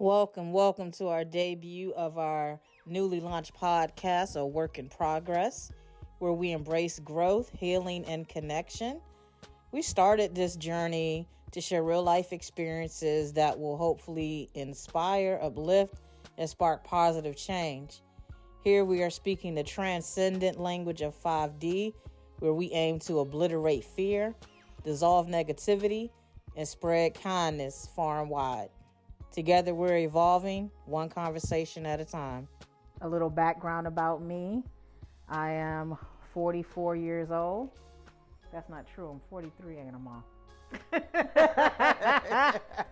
Welcome to our debut of our newly launched podcast, A Work in Progress, where we embrace growth, healing, and connection. We started this journey to share real life experiences that will hopefully inspire, uplift, and spark positive change. Here we are speaking the transcendent language of 5D, where we aim to obliterate fear, dissolve negativity, and spread kindness far and wide. Together we're evolving one conversation at a time. A little background about me. I am 44 years old. That's not true. I'm 43 and I'm on.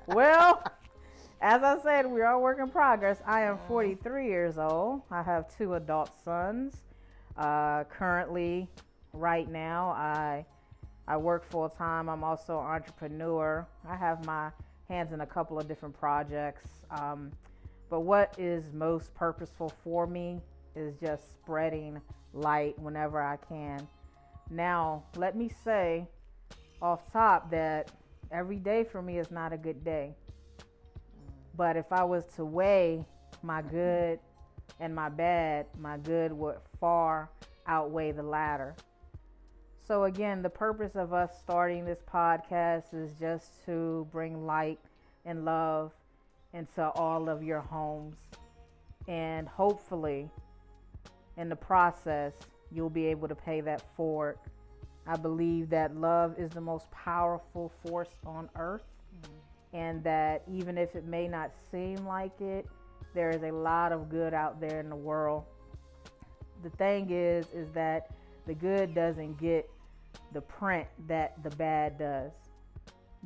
Well, as I said, we are a work in progress. I am 43 years old. I have two adult sons. Currently, right now, I work full time. I'm also an entrepreneur. I have my hands in a couple of different projects. But what is most purposeful for me is just spreading light whenever I can. Now, let me say off top that every day for me is not a good day. But if I was to weigh my good and my bad, my good would far outweigh the latter. So again, the purpose of us starting this podcast is just to bring light and love into all of your homes. And hopefully, in the process, you'll be able to pay that forward. I believe that love is the most powerful force on earth. And that even if it may not seem like it, there is a lot of good out there in the world. The thing is that the good doesn't get the print that the bad does.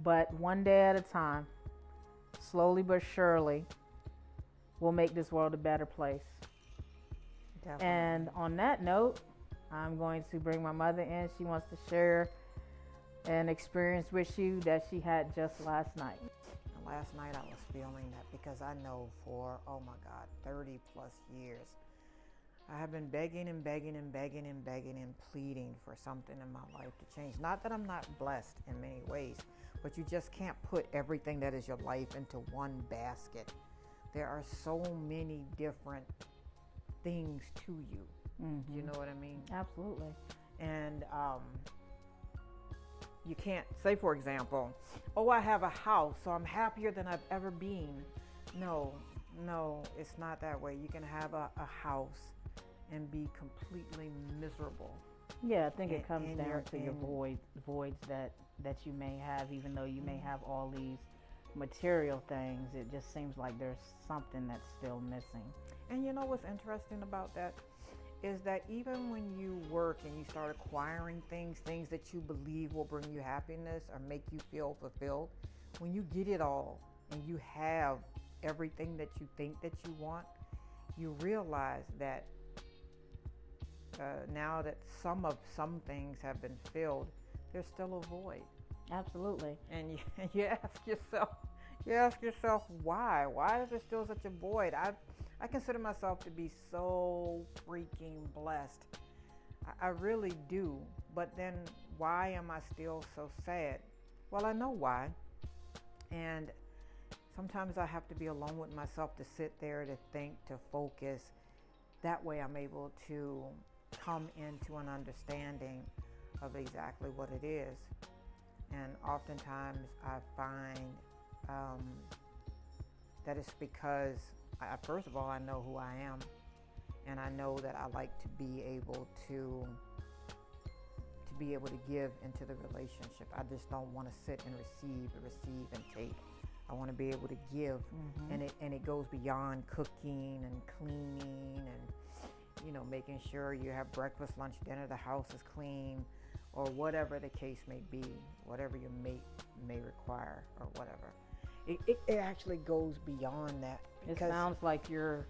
But one day at a time, slowly but surely, we'll make this world a better place. Definitely. And on that note, I'm going to bring my mother in. She wants to share an experience with you that she had just last night. Last night I was feeling that because I know for, 30 plus years, I have been begging and pleading for something in my life to change. Not that I'm not blessed in many ways, but you just can't put everything that is your life into one basket. There are so many different things to you. Mm-hmm. You know what I mean? Absolutely. And you can't say, for example, I have a house, so I'm happier than I've ever been. No, it's not that way. You can have a house and be completely miserable. Yeah, I think it comes down to your voids that you may have, even though you may have all these material things. It just seems like there's something that's still missing. And you know what's interesting about that is that even when you work and you start acquiring things that you believe will bring you happiness or make you feel fulfilled, when you get it all and you have everything that you think that you want, you realize that now that some things have been filled, there's still a void. Absolutely. And you ask yourself why is there still such a void? I consider myself to be so freaking blessed. I really do. But then why am I still so sad? Well, I know why. And sometimes I have to be alone with myself to sit there, to think, to focus. That way I'm able to come into an understanding of exactly what it is. And oftentimes I find that it's because, first of all, I know who I am. And I know that I like to be able to give into the relationship. I just don't want to sit and receive and take. I want to be able to give. Mm-hmm. And it goes beyond cooking and cleaning and making sure you have breakfast, lunch, dinner, the house is clean, or whatever the case may be, whatever your mate may require or whatever. It actually goes beyond that. It sounds like you're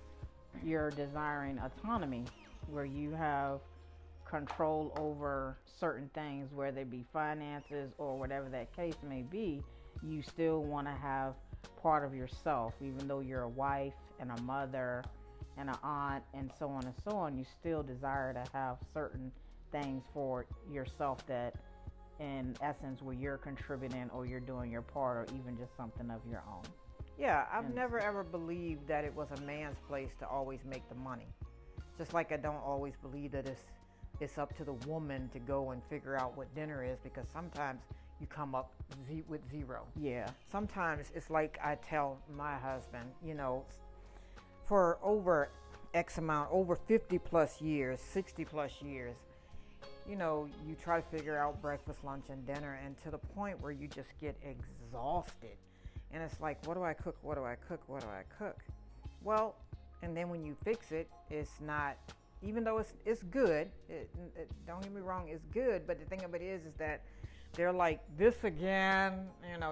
desiring autonomy, where you have control over certain things, whether it be finances or whatever that case may be. You still want to have part of yourself, even though you're a wife and a mother and an aunt and so on, you still desire to have certain things for yourself that in essence where you're contributing or you're doing your part, or even just something of your own. Yeah, I've And never ever believed that it was a man's place to always make the money. Just like I don't always believe that it's up to the woman to go and figure out what dinner is, because sometimes you come up with zero. yeah, Sometimes it's like I tell my husband, for over X amount, over 50 plus years, 60 plus years, you try to figure out breakfast, lunch, and dinner, and to the point where you just get exhausted. And it's like, what do I cook? What do I cook? What do I cook? Well, and then when you fix it, it's not, even though it's good, don't get me wrong, it's good, but the thing of it is that they're like, this again,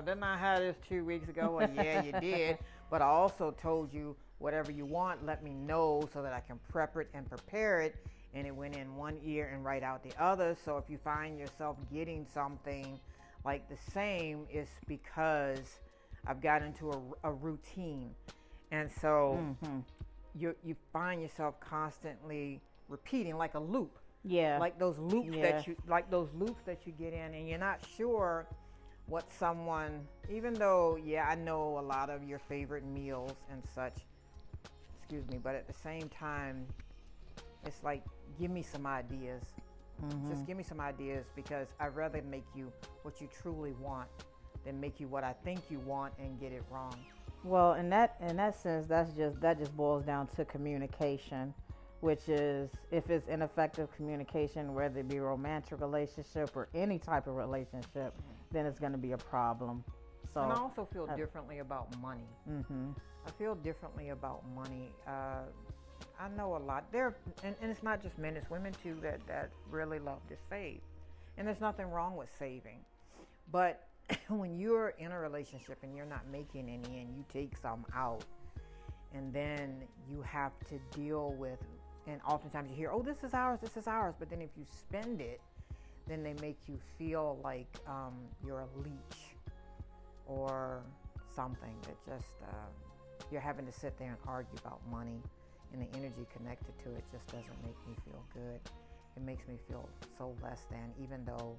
didn't I have this 2 weeks ago? Well, yeah, you did, but I also told you whatever you want, let me know so that I can prep it and prepare it, and it went in one ear and right out the other. So if you find yourself getting something like the same, it's because I've got into a routine. And so you find yourself constantly repeating like a loop. yeah, Like those loops Yeah. that you get in, and you're not sure what someone, even though, yeah, I know a lot of your favorite meals and such, excuse me, but at the same time, it's like, give me some ideas. Just give me some ideas, because I'd rather make you what you truly want than make you what I think you want and get it wrong. Well, in that sense, that just boils down to communication, which is, if it's ineffective communication, whether it be a romantic relationship or any type of relationship, then it's going to be a problem. So, And I also feel differently about money. mm-hmm. I feel differently about money. I know a lot there, and it's not just men; it's women too that really love to save, and there's nothing wrong with saving. But when you're in a relationship and you're not making any, and you take some out, and then you have to deal with, and oftentimes you hear, "Oh, this is ours, this is ours," but then if you spend it, then they make you feel like you're a leech or something, that just you're having to sit there and argue about money, and the energy connected to it just doesn't make me feel good. It makes me feel so less than, even though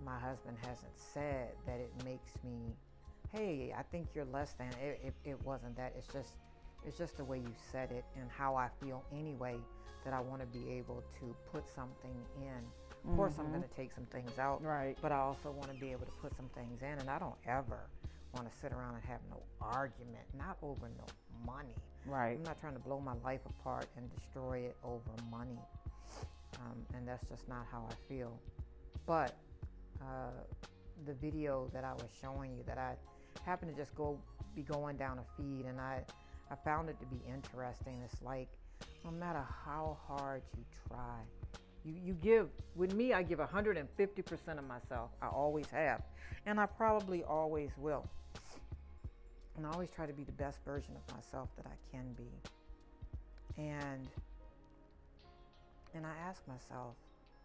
my husband hasn't said that it makes me, hey, I think you're less than. It wasn't that. It's just the way you said it and how I feel anyway, that I want to be able to put something in. Of course, I'm going to take some things out, Right. but I also want to be able to put some things in, and I don't ever want to sit around and have no argument, not over no money. Right. I'm not trying to blow my life apart and destroy it over money, and that's just not how I feel. But the video that I was showing you, that I happened to just be going down a feed, and I found it to be interesting. It's like, no matter how hard you try, you give, with me, I give 150% of myself. I always have, and I probably always will. And I always try to be the best version of myself that I can be. And I ask myself,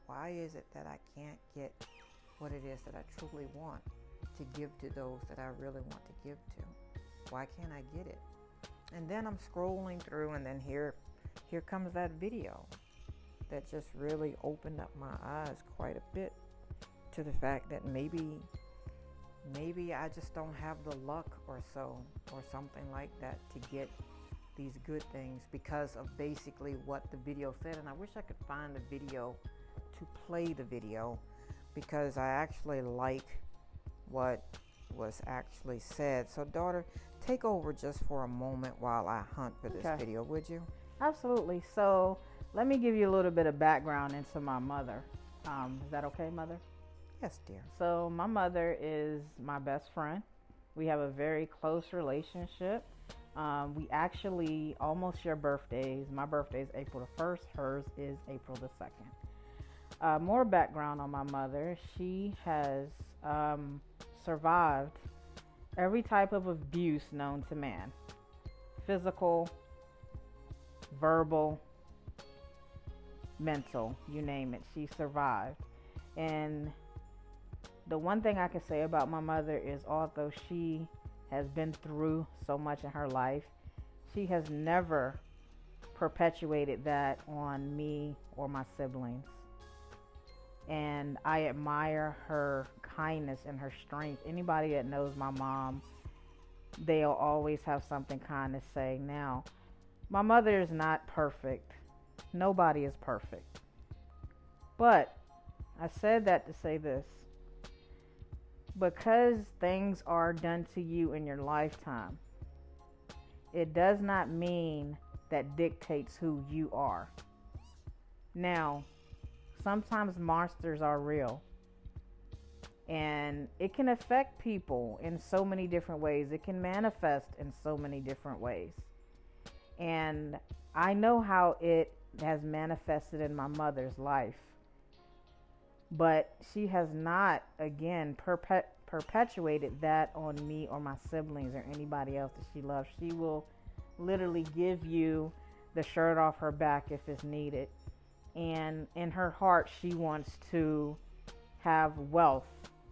why is it that I can't get what it is that I truly want to give to those that I really want to give to? Why can't I get it? And then I'm scrolling through, and then here comes that video that just really opened up my eyes quite a bit to the fact that maybe I just don't have the luck or so, or something like that, to get these good things, because of basically what the video said. And I wish I could find the video to play the video, because I actually like what was actually said. So, daughter, take over just for a moment while I hunt for this video, would you? Absolutely. So let me give you a little bit of background into my mother. Is that okay, Mother? Yes, dear. So my mother is my best friend. We have a very close relationship. We actually almost share birthdays. My birthday is April the 1st. Hers is April the 2nd. More background on my mother. She has survived every type of abuse known to man. Physical, verbal, mental, you name it. She survived. And the one thing I can say about my mother is, although she has been through so much in her life, she has never perpetuated that on me or my siblings. And I admire her kindness and her strength. Anybody that knows my mom they'll always have something kind to say. Now, my mother is not perfect. Nobody is perfect. But I said that to say this. Because things are done to you in your lifetime, it does not mean that dictates who you are. Now, sometimes monsters are real. And it can affect people in so many different ways. It can manifest in so many different ways. And I know how it has manifested in my mother's life. But she has not, again, perpetuated that on me or my siblings or anybody else that she loves. She will literally give you the shirt off her back if it's needed. And in her heart, she wants to have wealth.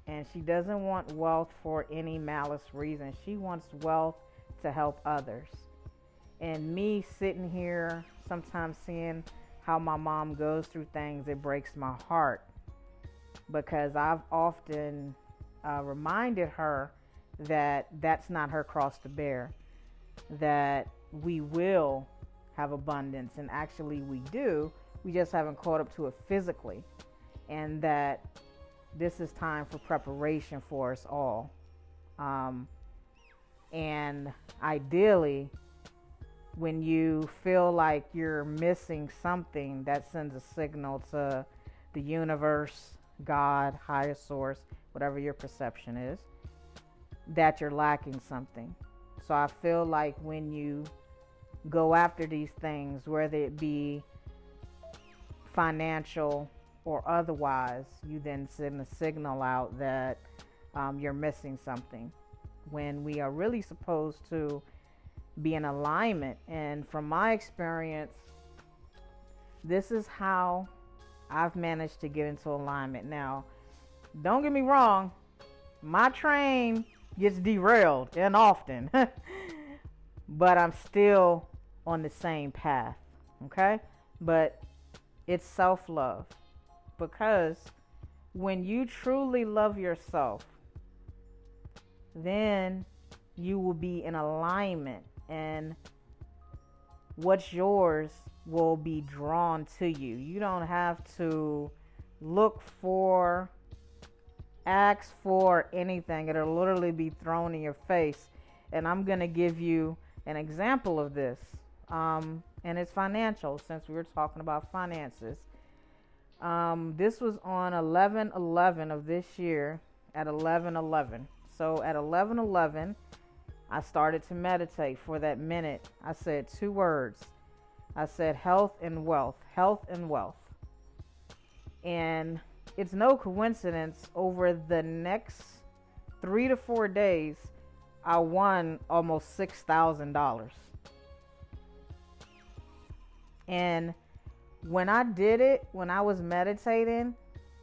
And she doesn't want wealth for any malice reason. She wants wealth to help others. And me sitting here, sometimes seeing how my mom goes through things, it breaks my heart. Because I've often reminded her that that's not her cross to bear. That we will have abundance. And actually we do. We just haven't caught up to it physically. And that this is time for preparation for us all. And ideally, when you feel like you're missing something, that sends a signal to the universe, God, higher source, whatever your perception is, that you're lacking something. So I feel like when you go after these things, whether it be financial or otherwise, you then send a signal out that you're missing something, when we are really supposed to be in alignment. And from my experience, this is how I've managed to get into alignment. Now, don't get me wrong, my train gets derailed and often, but I'm still on the same path, okay? But it's self-love. Because when you truly love yourself, then you will be in alignment, and what's yours will be drawn to you. You don't have to look for, ask for anything. It'll literally be thrown in your face. And I'm going to give you an example of this. And it's financial, since we were talking about finances. This was on 11/11 of this year at 11/11. So at 11/11, I started to meditate for that minute. I said 2 words. I said health and wealth, health and wealth. And it's no coincidence, over the next 3 to 4 days, I won almost $6,000. And when I did it, when I was meditating,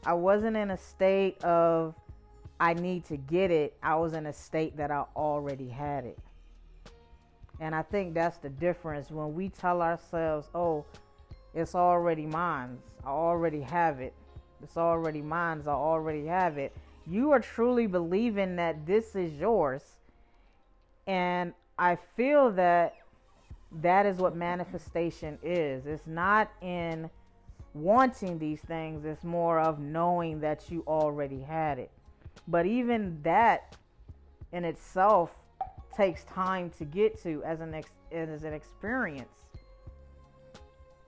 I wasn't in a state of I need to get it. I was in a state that I already had it. And I think that's the difference when we tell ourselves, oh, it's already mine. I already have it. It's already mine. I already have it. You are truly believing that this is yours. And I feel that that is what manifestation is. It's not in wanting these things. It's more of knowing that you already had it. But even that in itself takes time to get to as an experience.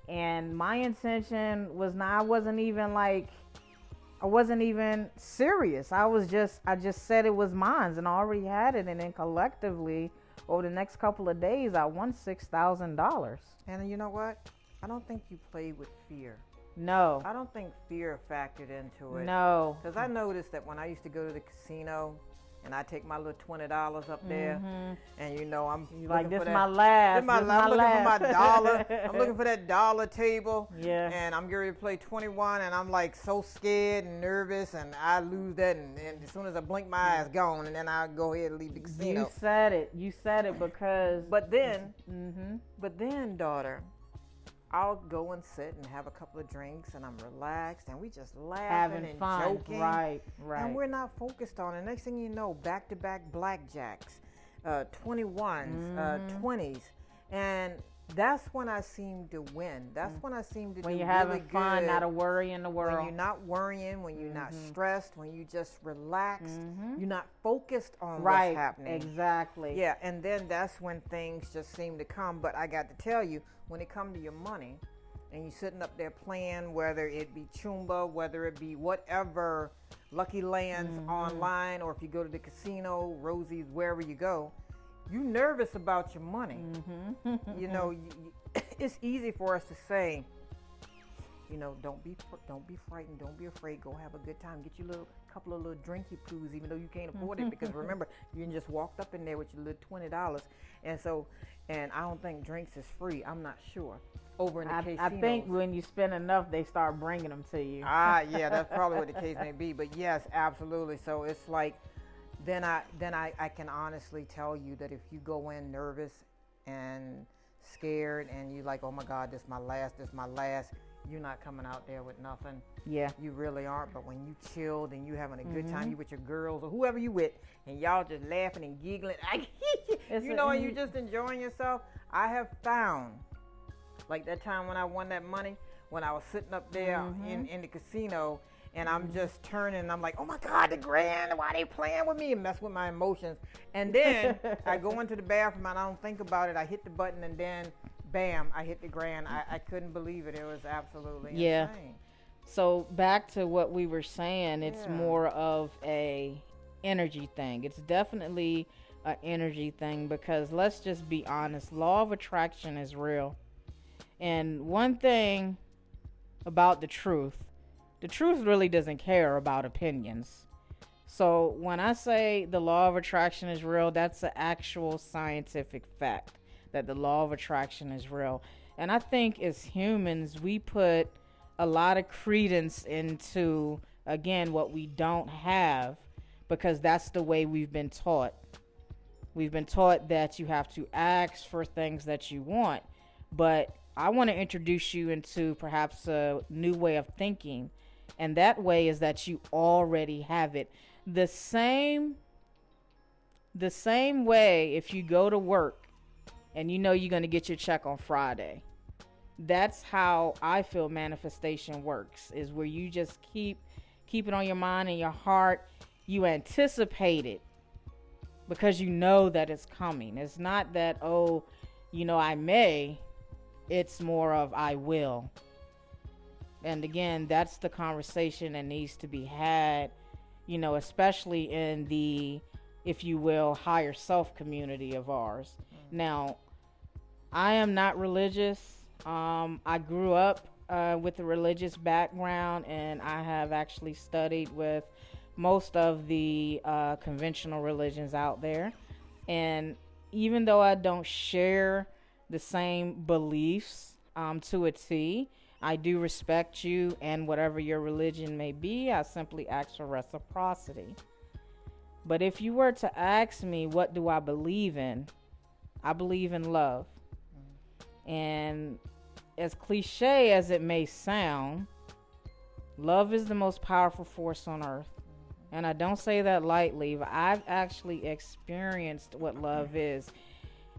And my intention was not, I wasn't even serious. I just said it was mine, and I already had it. And then collectively, over the next couple of days, I won $6,000. And you know what? I don't think you played with fear. No. I don't think fear factored into it. No. Because I noticed that when I used to go to the casino and I take my little $20 up there, and I'm like, this for my last. I'm looking for my dollar. I'm looking for that dollar table. Yeah. And I'm getting ready to play 21, and I'm like so scared and nervous, and I lose that, and as soon as I blink, my eyes gone, and then I go ahead and leave the casino. You said it because. But then, daughter, I'll go and sit and have a couple of drinks, and I'm relaxed, and we just laughing having and fun. joking. Right. And we're not focused on it. Next thing you know, back-to-back blackjacks, 21s, 20s, and that's when I seem to win. That's when I seem to when do you're really having good. fun, not a worry in the world. When you're not worrying, when you're not stressed, when you just relaxed, you're not focused on Right, what's happening. exactly. Yeah, and then that's when things just seem to come. But I got to tell you, when it comes to your money, and you're sitting up there playing, whether it be Chumba, whether it be whatever, Lucky Lands online, or if you go to the casino, Rosie's, wherever you go, you nervous about your money. You know, it's easy for us to say, you know, don't be frightened, don't be afraid, go have a good time, get you a couple of little drinky poos, even though you can't afford it, because remember, you just walked up in there with your little $20, and I don't think drinks is free. I'm not sure. Over in the casinos. I think when you spend enough, they start bringing them to you. Yeah, that's probably what the case may be. But yes, absolutely. So it's like, then I can honestly tell you that if you go in nervous and scared, and you like, oh my God, this my last, you're not coming out there with nothing. Yeah. You really aren't. But when you chilled and you having a good time, you with your girls or whoever you with, and y'all just laughing and giggling, and you just enjoying yourself. I have found, like that time when I won that money, when I was sitting up there in the casino, and I'm just turning, and I'm like, oh my God, the grand, why they playing with me, and mess with my emotions. And then I go into the bathroom and I don't think about it. I hit the button, and then bam, I hit the grand. I couldn't believe it. It was absolutely insane. So back to what we were saying, it's more of a energy thing. It's definitely an energy thing, because let's just be honest, law of attraction is real. And one thing about the truth really doesn't care about opinions. So when I say the law of attraction is real, that's an actual scientific fact, that the law of attraction is real. And I think as humans, we put a lot of credence into, again, what we don't have, because that's the way we've been taught. We've been taught that you have to ask for things that you want. But I want to introduce you into perhaps a new way of thinking. And that way is that you already have it. The same way if you go to work and you know you're going to get your check on Friday. That's how I feel manifestation works, is where you just keep it on your mind and your heart. You anticipate it because you know that it's coming. It's not that, I may. It's more of I will. And again, that's the conversation that needs to be had, especially in the, if you will, higher self community of ours. Now, I am not religious. I grew up with a religious background, and I have actually studied with most of the conventional religions out there. And even though I don't share the same beliefs to a T, I do respect you and whatever your religion may be. I simply ask for reciprocity. But if you were to ask me, what do I believe in? I believe in love. And as cliche as it may sound, love is the most powerful force on earth. And I don't say that lightly, but I've actually experienced what love is.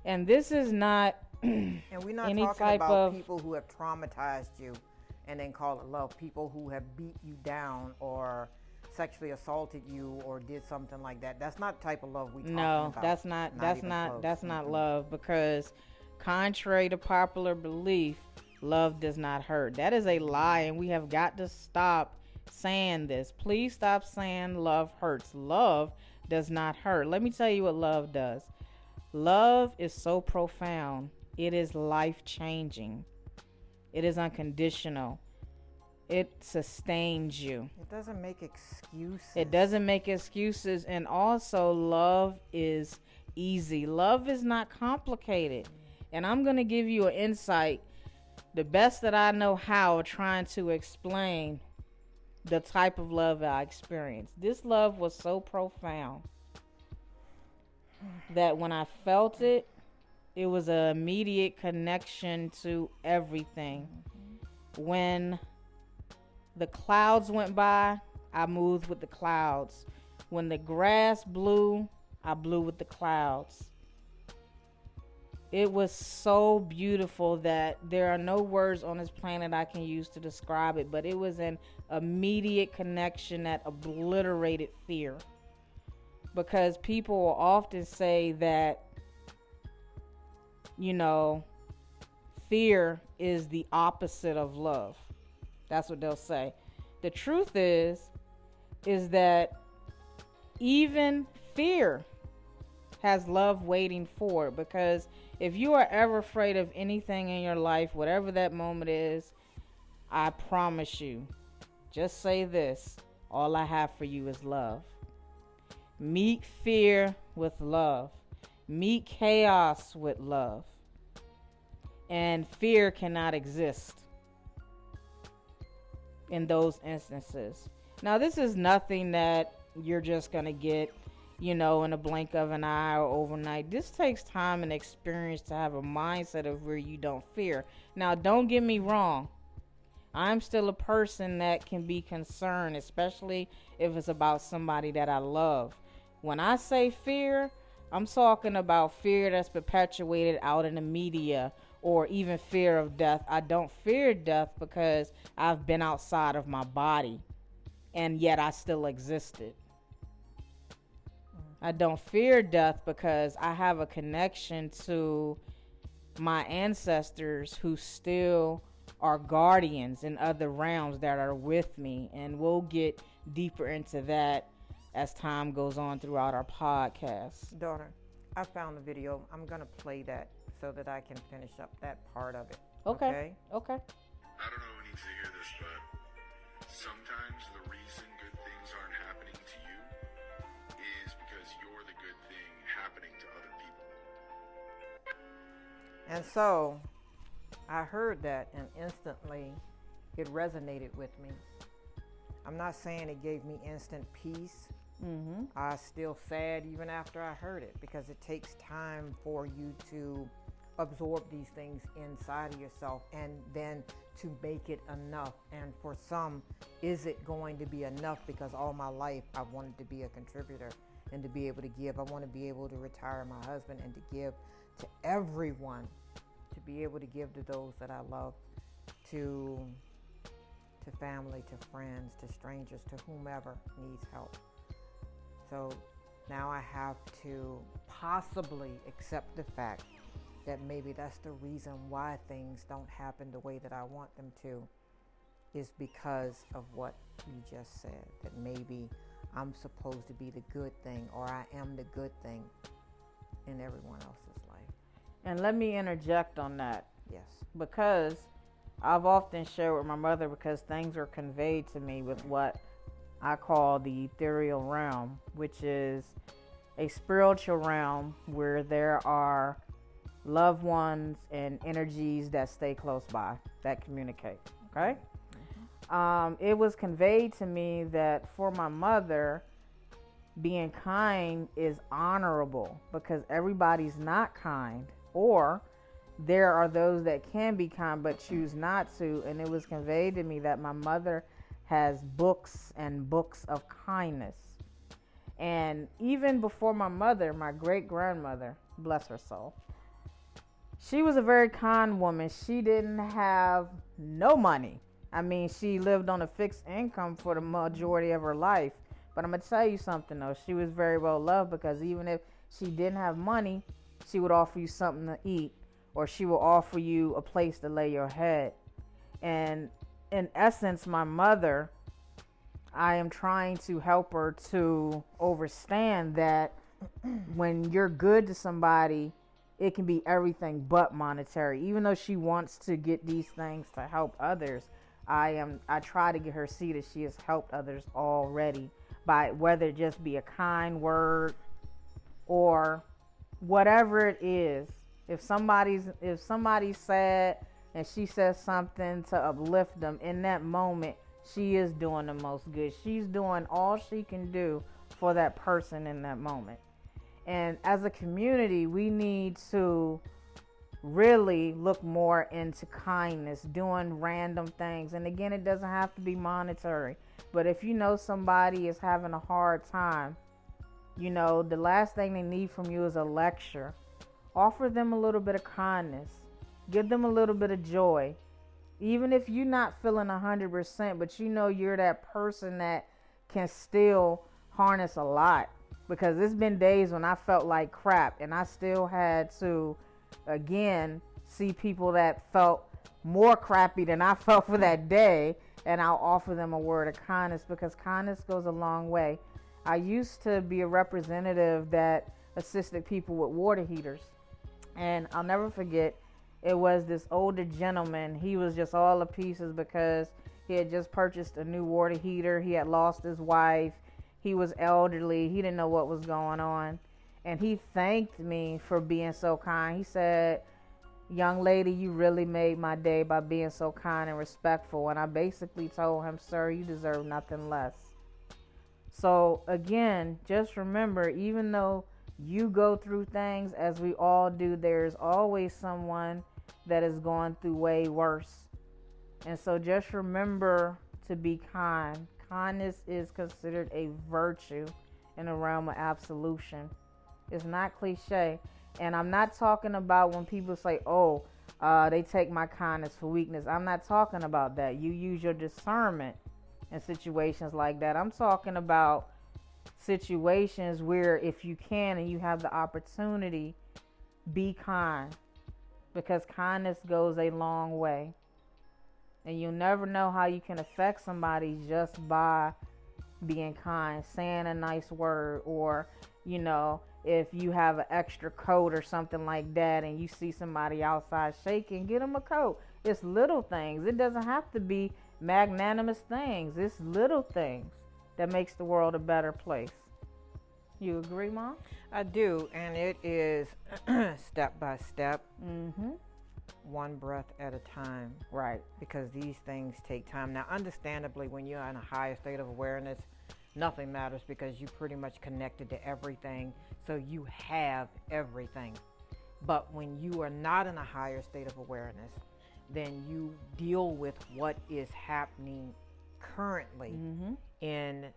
And this is not and we're not talking about people who have traumatized you and then call it love. People who have beat you down or sexually assaulted you or did something like that. That's not the type of love we talking about. No, that's not love, because contrary to popular belief, love does not hurt. That is a lie, and we have got to stop saying this. Please stop saying love hurts. Love does not hurt. Let me tell you what love does. Love is so profound. It is life-changing. It is unconditional. It sustains you. It doesn't make excuses. And also, love is easy. Love is not complicated. And I'm going to give you an insight, the best that I know how, trying to explain the type of love I experienced. This love was so profound that when I felt it, it was an immediate connection to everything. When the clouds went by, I moved with the clouds. When the grass blew, I blew with the clouds. It was so beautiful that there are no words on this planet I can use to describe it, but it was an immediate connection that obliterated fear. Because people will often say that, you know, fear is the opposite of love. That's what they'll say. The truth is that even fear has love waiting for it, because if you are ever afraid of anything in your life, whatever that moment is, I promise you, just say this: all I have for you is love. Meet fear with love. Meet chaos with love. And fear cannot exist in those instances. Now, this is nothing that you're just going to get, in a blink of an eye or overnight. This takes time and experience to have a mindset of where you don't fear. Now, don't get me wrong. I'm still a person that can be concerned, especially if it's about somebody that I love. When I say fear, I'm talking about fear that's perpetuated out in the media, or even fear of death. I don't fear death because I've been outside of my body, and yet I still existed. I don't fear death because I have a connection to my ancestors who still are guardians in other realms that are with me. And we'll get deeper into that as time goes on throughout our podcast. Daughter, I found the video. I'm going to play that so that I can finish up that part of it. Okay. I don't know who needs to hear this, but sometimes the reason good things aren't happening to you is because you're the good thing happening to other people. And so I heard that, and instantly it resonated with me. I'm not saying it gave me instant peace. I was still sad even after I heard it, because it takes time for you to absorb these things inside of yourself and then to make it enough. And for some, is it going to be enough? Because all my life I wanted to be a contributor and to be able to give. I want to be able to retire my husband and to give to everyone, to be able to give to those that I love, to family, to friends, to strangers, to whomever needs help. So now I have to possibly accept the fact that maybe that's the reason why things don't happen the way that I want them to, is because of what you just said, that maybe I'm supposed to be the good thing, or I am the good thing in everyone else's life. And let me interject on that. Yes. Because I've often shared with my mother, because things are conveyed to me with what I call the ethereal realm, which is a spiritual realm where there are loved ones and energies that stay close by, that communicate. Okay? It was conveyed to me that for my mother, being kind is honorable, because everybody's not kind, or there are those that can be kind but choose not to. And it was conveyed to me that my mother has books and books of kindness. And even before my mother, my great grandmother, bless her soul, she was a very kind woman. She didn't have no money. I mean, she lived on a fixed income for the majority of her life. But I'm going to tell you something, though. She was very well loved, because even if she didn't have money, she would offer you something to eat, or she will offer you a place to lay your head. And in essence, my mother, I am trying to help her to understand that when you're good to somebody, it can be everything but monetary. Even though she wants to get these things to help others, I try to get her to see that she has helped others already, by whether it just be a kind word or whatever it is. If somebody's sad and she says something to uplift them, in that moment, she is doing the most good. She's doing all she can do for that person in that moment. And as a community, we need to really look more into kindness, doing random things. And again, it doesn't have to be monetary. But if you know somebody is having a hard time, the last thing they need from you is a lecture offer them a little bit of kindness. Give them a little bit of joy. Even if you're not feeling 100%, but you know you're that person that can still harness a lot. Because there's been days when I felt like crap and I still had to, again, see people that felt more crappy than I felt for that day, and I'll offer them a word of kindness, because kindness goes a long way. I used to be a representative that assisted people with water heaters, and I'll never forget, it was this older gentleman. He was just all to pieces because he had just purchased a new water heater. He had lost his wife. He was elderly. He didn't know what was going on. And he thanked me for being so kind. He said, "Young lady, you really made my day by being so kind and respectful." And I basically told him, "Sir, you deserve nothing less." So again, just remember, even though you go through things, as we all do, there's always someone that is going through way worse. And so just remember to be kind. Kindness is considered a virtue in the realm of absolution. It's not cliche. And I'm not talking about when people say, they take my kindness for weakness. I'm not talking about that. You use your discernment in situations like that. I'm talking about situations where, if you can and you have the opportunity, be kind. Because kindness goes a long way. And you'll never know how you can affect somebody just by being kind, saying a nice word, or, if you have an extra coat or something like that and you see somebody outside shaking, get them a coat. It's little things. It doesn't have to be magnanimous things. It's little things that makes the world a better place. You agree, Mom? I do, and it is step by step. Mm-hmm. One breath at a time. Right. Because these things take time. Now, understandably, when you're in a higher state of awareness, nothing matters because you pretty much connected to everything. So you have everything. But when you are not in a higher state of awareness, then you deal with what is happening currently in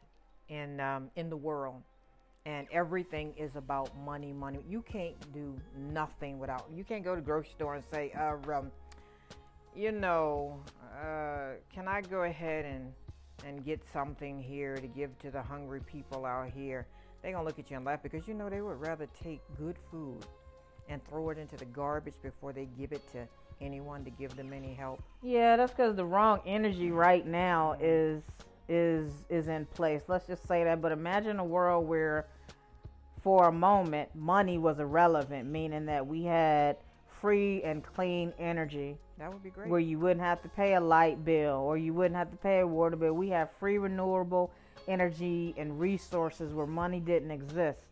the world. And everything is about money. You can't do nothing without. You can't go to the grocery store and say, can I go ahead and get something here to give to the hungry people out here? They're going to look at you and laugh, because they would rather take good food and throw it into the garbage before they give it to anyone to give them any help. Yeah, that's because the wrong energy right now is in place. Let's just say that. But imagine a world where, for a moment, money was irrelevant, meaning that we had free and clean energy. That would be great. Where you wouldn't have to pay a light bill or you wouldn't have to pay a water bill. We have free renewable energy and resources where money didn't exist.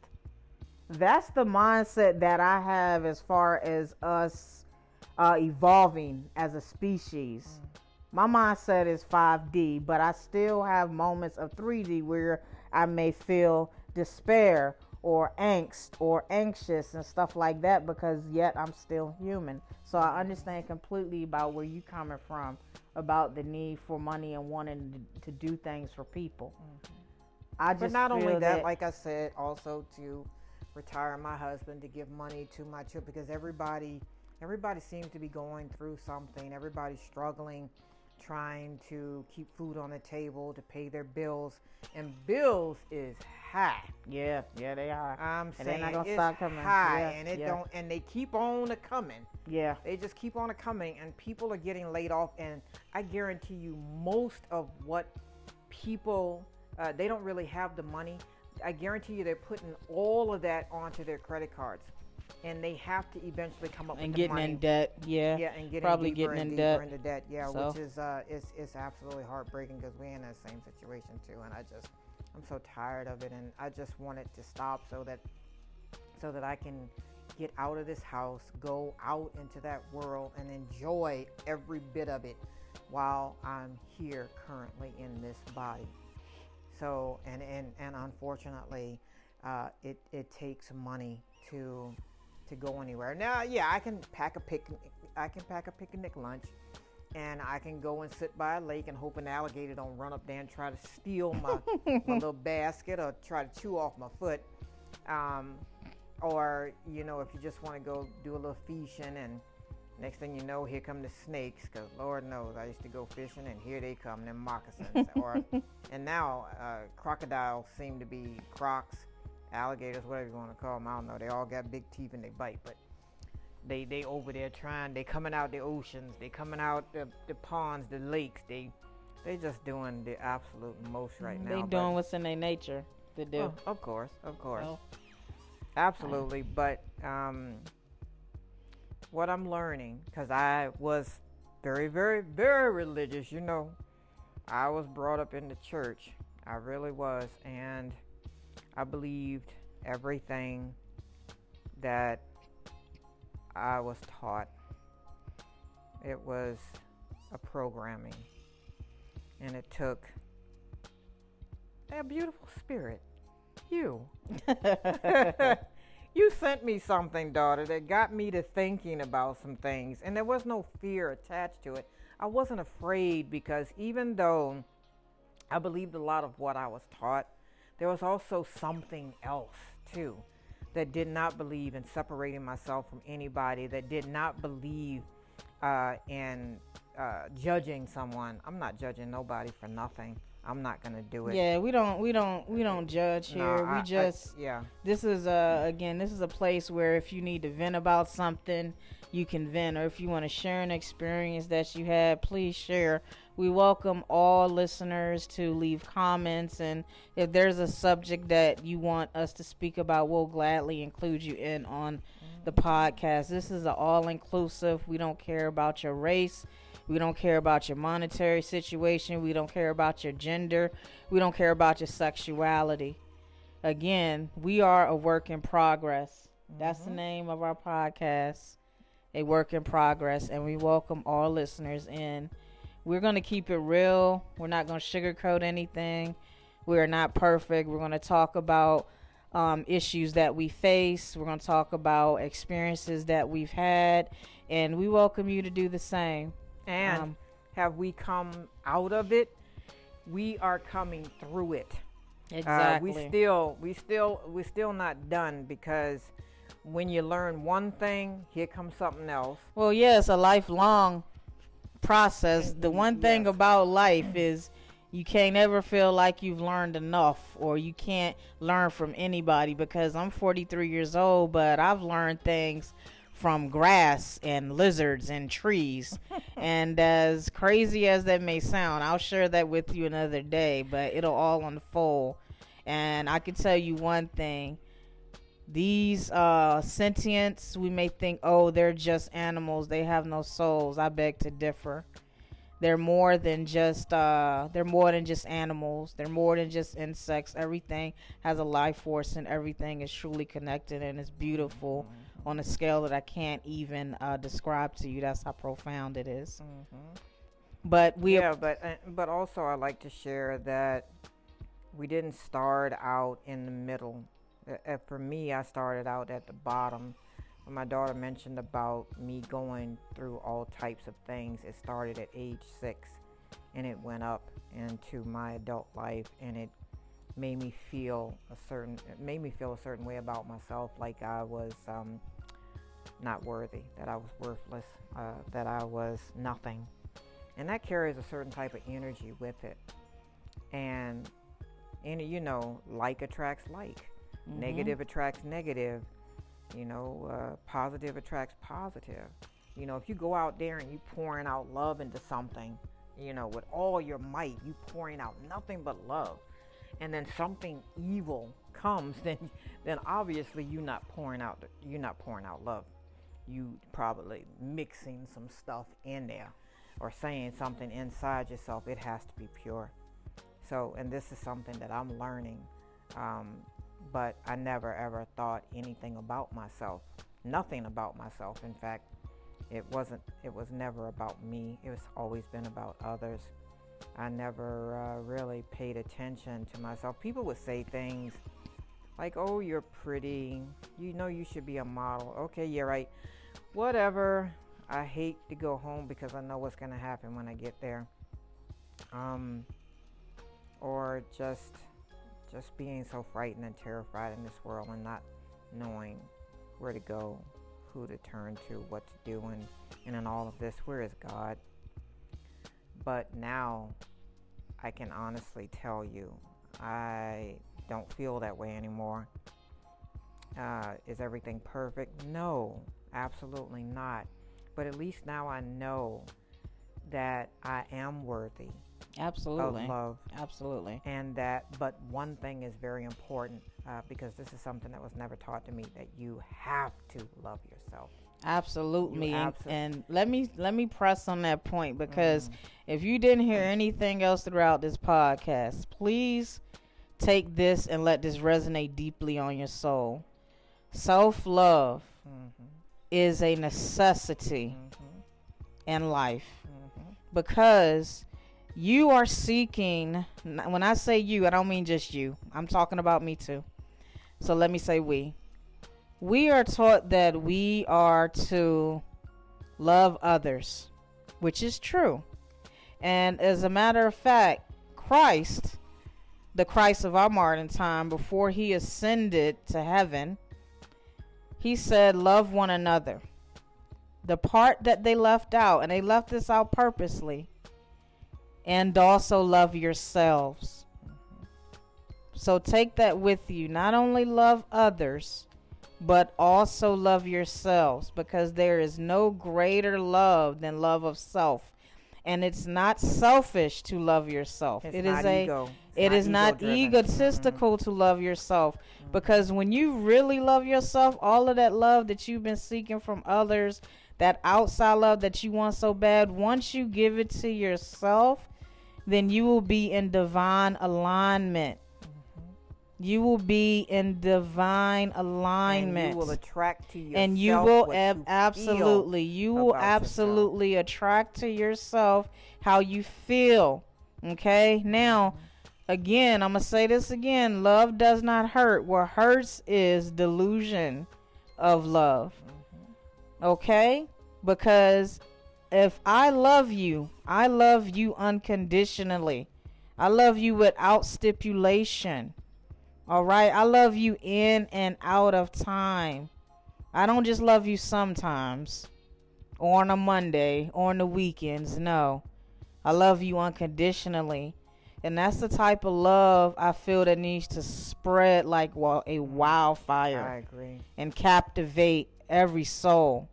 That's the mindset that I have as far as us evolving as a species. My mindset is 5D, but I still have moments of 3D where I may feel despair or angst or anxious and stuff like that, because yet I'm still human. So I understand completely about where you're coming from, about the need for money and wanting to do things for people. But not only that, like I said, also to retire my husband, to give money to my children, because everybody seems to be going through something. Everybody's struggling, trying to keep food on the table, to pay their bills, and bills is high. Yeah, they are. I'm saying they're not gonna it's stop coming. high, and they keep on a coming. Yeah, they just keep on a coming, and people are getting laid off. And I guarantee you, most of what people they don't really have the money. I guarantee you, they're putting all of that onto their credit cards. And they have to eventually come up with the money. In debt. Yeah, and getting probably deeper getting and in deeper debt. into debt. Yeah, So. Which is it's absolutely heartbreaking, because we're in that same situation too. And I'm so tired of it, and I just want it to stop so that I can get out of this house, go out into that world, and enjoy every bit of it while I'm here currently in this body. So and unfortunately, it takes money to go anywhere. Now, yeah, I can pack a picnic lunch, and I can go and sit by a lake and hope an alligator don't run up there and try to steal my little basket or try to chew off my foot. or if you just want to go do a little fishing, and next thing you know, here come the snakes, because Lord knows I used to go fishing and here they come, them moccasins. And now crocodiles seem to be crocs, alligators, whatever you want to call them. I don't know. They all got big teeth and they bite, but they over there they coming out the oceans, they coming out the ponds, the lakes. They just doing the absolute most right now. They doing what's in their nature to do. Of course. Well, Absolutely. But what I'm learning, because I was very, very, very religious, I was brought up in the church. I really was. And I believed everything that I was taught. It was a programming. And it took a beautiful spirit. You. You sent me something, daughter, that got me to thinking about some things. And there was no fear attached to it. I wasn't afraid, because even though I believed a lot of what I was taught, there was also something else, too, that did not believe in separating myself from anybody, that did not believe in judging someone. I'm not judging nobody for nothing. I'm not gonna do it. Yeah, we don't judge here. No, This is a place where if you need to vent about something, you can vent, or if you want to share an experience that you had, please share. We welcome all listeners to leave comments, and if there's a subject that you want us to speak about, we'll gladly include you in on the podcast. This is an all-inclusive. We don't care about your race. We don't care about your monetary situation. We don't care about your gender. We don't care about your sexuality. Again, we are a work in progress. That's the name of our podcast, A Work in Progress, and we welcome all listeners in. We're going to keep it real. We're not going to sugarcoat anything. We are not perfect. We're going to talk about issues that we face. We're going to talk about experiences that we've had, and we welcome you to do the same. And have we come out of it? We are coming through it. Exactly. We still not done, because when you learn one thing, here comes something else. Well, yeah, it's a lifelong process. The one thing about life is you can't ever feel like you've learned enough, or you can't learn from anybody, because I'm 43 years old, but I've learned things from grass and lizards and trees. And as crazy as that may sound, I'll share that with you another day, but it'll all unfold. And I can tell you one thing. These sentients, we may think, oh, they're just animals, they have no souls. I beg to differ. They're more than just animals. They're more than just insects. Everything has a life force, and everything is truly connected, and it's beautiful on a scale that I can't even describe to you. That's how profound it is. But but also I like to share that we didn't start out in the middle. For me, I started out at the bottom. When my daughter mentioned about me going through all types of things, it started at age 6, and it went up into my adult life, and it made me feel a certain way about myself, like I was not worthy, that I was worthless, that I was nothing. And that carries a certain type of energy with it. And like attracts like. Negative attracts negative. Positive attracts positive. If you go out there and you pouring out love into something, with all your might, you pouring out nothing but love, and then something evil comes, then obviously you're not pouring out love. You probably mixing some stuff in there, or saying something inside yourself. It has to be pure. So, and this is something that I'm learning. But I never ever thought anything about myself. Nothing about myself. In fact, it was never about me. It was always been about others. I never really paid attention to myself. People would say things like, oh, you're pretty. You should be a model. Okay, you're right. Whatever. I hate to go home because I know what's going to happen when I get there. Or just being so frightened and terrified in this world, and not knowing where to go, who to turn to, what to do, and in all of this, where is God? But now I can honestly tell you, I don't feel that way anymore. Is everything perfect? No, absolutely not. But at least now I know that I am worthy Absolutely. of love. Absolutely. And that, but one thing is very important, because this is something that was never taught to me, that you have to love yourself. Absolutely. You And let me press on that point, because if you didn't hear anything else throughout this podcast, please take this and let this resonate deeply on your soul. Self-love is a necessity in life, because you are seeking, when I say you, I don't mean just you. I'm talking about me too. So let me say we. We are taught that we are to love others, which is true. And as a matter of fact, Christ, the Christ of our modern time, before he ascended to heaven, he said, love one another. The part that they left out, and they left this out purposely, and also love yourselves. So take that with you. Not only love others, but also love yourselves, because there is no greater love than love of self. And it's not selfish to love yourself. It is not egotistical to love yourself, because when you really love yourself, all of that love that you've been seeking from others, that outside love that you want so bad, once you give it to yourself, then you will be in divine alignment. You will be in divine alignment. And you will attract to yourself. And you will absolutely attract to yourself how you feel. Okay? Now, again, I'm going to say this again. Love does not hurt. What hurts is delusion of love. Okay? Because if I love you unconditionally. I love you without stipulation. All right? I love you in and out of time. I don't just love you sometimes, or on a Monday, or on the weekends. No. I love you unconditionally. And that's the type of love I feel that needs to spread like a wildfire. I agree. And captivate every soul.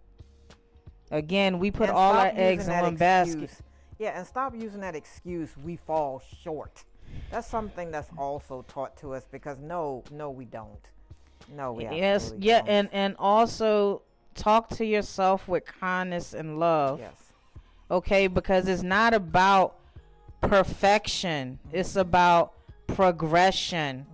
Again, we put all our eggs in one basket. Yeah, and stop using that excuse, we fall short. That's something that's also taught to us, because no, we don't. No, we absolutely don't. And also talk to yourself with kindness and love. Yes. Okay, because it's not about perfection. It's about progression.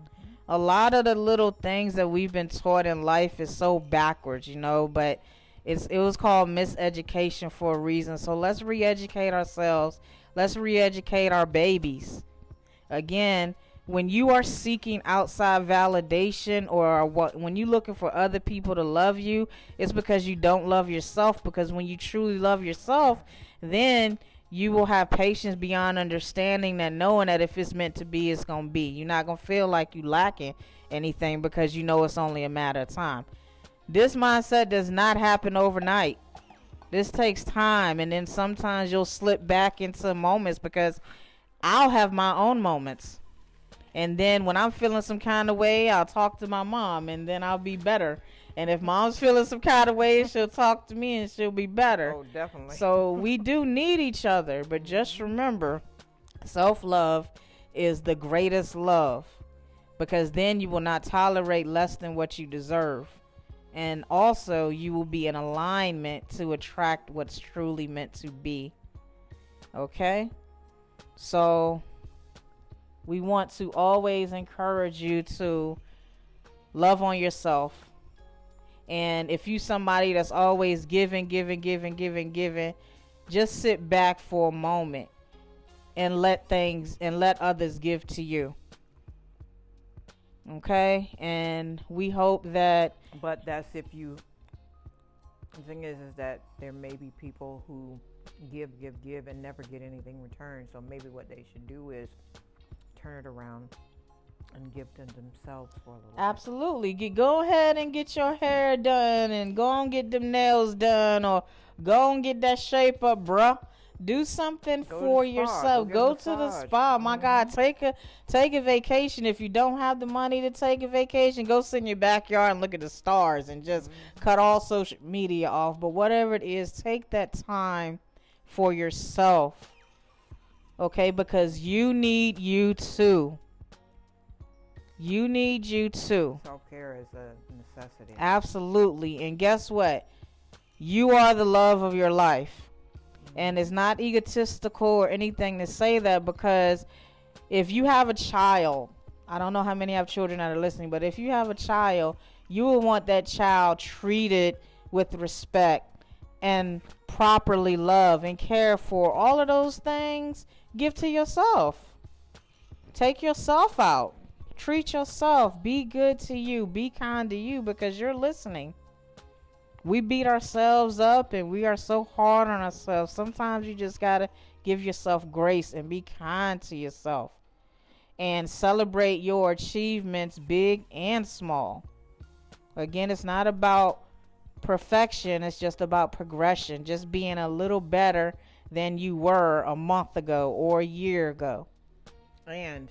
A lot of the little things that we've been taught in life is so backwards, but it was called miseducation for a reason. So let's re-educate ourselves. Let's re-educate our babies. Again, when you are seeking outside validation, or when you're looking for other people to love you, it's because you don't love yourself. Because when you truly love yourself, then you will have patience beyond understanding, that knowing that if it's meant to be, it's going to be. You're not going to feel like you lacking anything, because you know it's only a matter of time. This mindset does not happen overnight. This takes time, and then sometimes you'll slip back into moments, because I'll have my own moments. And then when I'm feeling some kind of way, I'll talk to my mom, and then I'll be better. And if mom's feeling some kind of way, she'll talk to me, and she'll be better. Oh, definitely. So we do need each other, but just remember, self-love is the greatest love, because then you will not tolerate less than what you deserve. And also, you will be in alignment to attract what's truly meant to be. Okay? So, we want to always encourage you to love on yourself. And if you somebody that's always giving, just sit back for a moment and let others give to you. Okay? And we hope that... But that's if you... The thing is that there may be people who give and never get anything returned. So maybe what they should do is turn it around and give to themselves for a little Absolutely. Go ahead and get your hair done and go and get them nails done or go and get that shape up, bruh. Do something Go to for the spa. yourself. Go Go get a to the massage. spa. My God, take a vacation. If you don't have the money to take a vacation, go sit in your backyard and look at the stars and just cut all social media off. But whatever it is, take that time for yourself. Okay, because you need you too. You need you too. Self-care is a necessity. Absolutely. And guess what? You are the love of your life. And it's not egotistical or anything to say that, because if you have a child, I don't know how many have children that are listening, but if you have a child, you will want that child treated with respect and properly loved and cared for. All of those things, give to yourself. Take yourself out. Treat yourself. Be good to you. Be kind to you, because you're listening. We beat ourselves up and we are so hard on ourselves. Sometimes you just got to give yourself grace and be kind to yourself. And celebrate your achievements, big and small. Again, it's not about perfection. It's just about progression. Just being a little better than you were a month ago or a year ago. And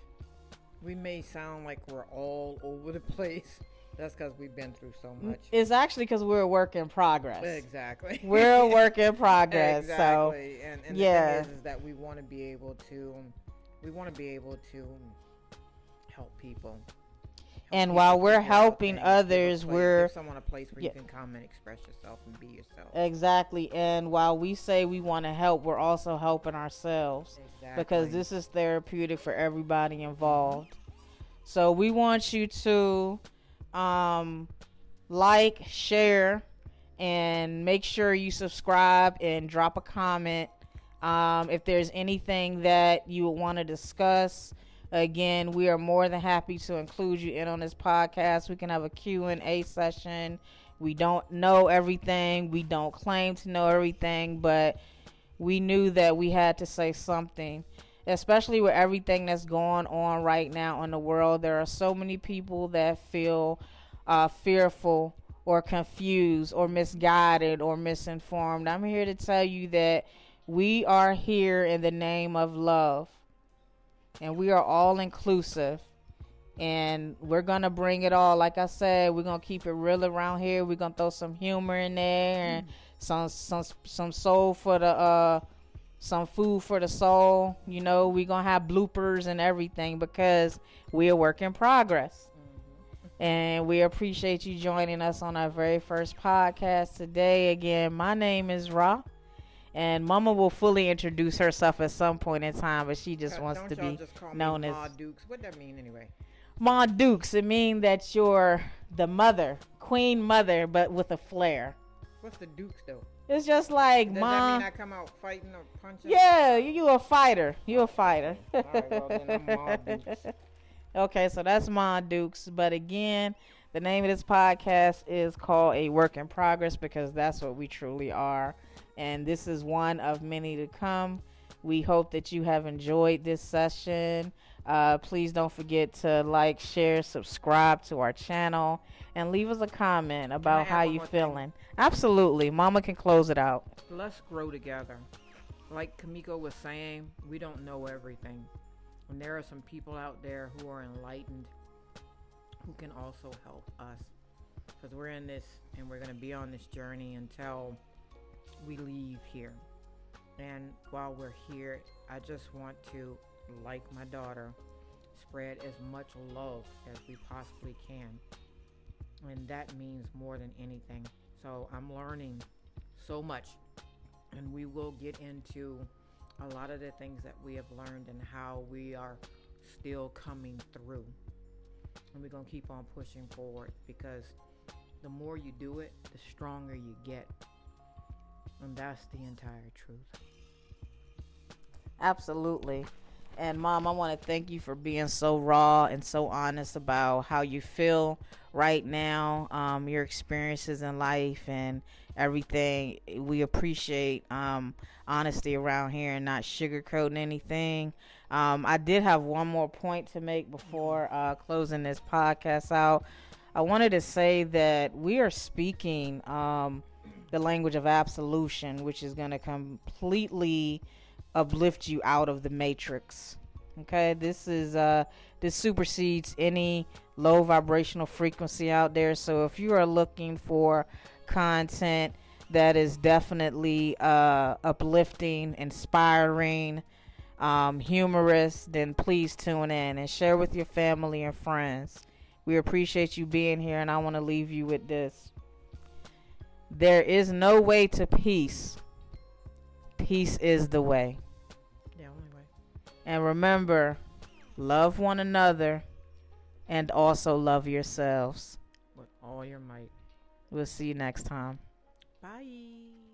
we may sound like we're all over the place. That's because we've been through so much. It's actually because we're a work in progress. Exactly. We're a work in progress. Exactly. So, and yeah. the thing is that we want to be able to help people. And while we're helping others, we're give someone a place where you can come and express yourself and be yourself. Exactly. And while we say we want to help, we're also helping ourselves. Exactly. Because this is therapeutic for everybody involved. So we want you to like, share, and make sure you subscribe and drop a comment. If there's anything that you would want to discuss, again, we are more than happy to include you in on this podcast. We can have a Q&A session. We don't know everything. We don't claim to know everything, but we knew that we had to say something, especially with everything that's going on right now in the world. There are so many people that feel fearful or confused or misguided or misinformed. I'm here to tell you that we are here in the name of love, and we are all inclusive, and we're gonna bring it all. Like I said, we're gonna keep it real around here. We're gonna throw some humor in there and some soul for the some food for the soul. You know, we're gonna have bloopers and everything, because we're a work in progress. And we appreciate you joining us on our very first podcast today. Again, my name is Ra, and Mama will fully introduce herself at some point in time, but she just wants to be known as Ma Dukes. What that mean anyway? Ma Dukes. It means that you're the mother, queen mother, but with a flair. What's the Dukes though? It's just like Does Ma. that mean I come out fighting or punching? Yeah, you a fighter. You a fighter. All right, well then I'm Ma Dukes. Okay, so that's Ma Dukes. But again, the name of this podcast is called A Work in Progress, because that's what we truly are. And this is one of many to come. We hope that you have enjoyed this session. Please don't forget to like, share, subscribe to our channel, and leave us a comment about how you're feeling. Absolutely. Mama can close it out. Let's grow together. Like Kamiko was saying, we don't know everything. And there are some people out there who are enlightened who can also help us. Because we're in this, and we're going to be on this journey until we leave here. And while we're here, I just want to, like my daughter, spread as much love as we possibly can. And that means more than anything. So I'm learning so much. And we will get into a lot of the things that we have learned and how we are still coming through. And we're going to keep on pushing forward, because the more you do it, the stronger you get. And that's the entire truth. Absolutely. And Mom, I want to thank you for being so raw and so honest about how you feel right now, your experiences in life and everything. We appreciate honesty around here and not sugarcoating anything. I did have one more point to make before closing this podcast out. I wanted to say that we are speaking the language of absolution, which is going to completely uplift you out of the matrix. Okay, this supersedes any low vibrational frequency out there. So if you are looking for content that is definitely uplifting, inspiring, humorous, then please tune in and share with your family and friends. We appreciate you being here, and I want to leave you with this. There is no way to peace. Peace is the way. Yeah, only way. And remember, love one another and also love yourselves. With all your might. We'll see you next time. Bye.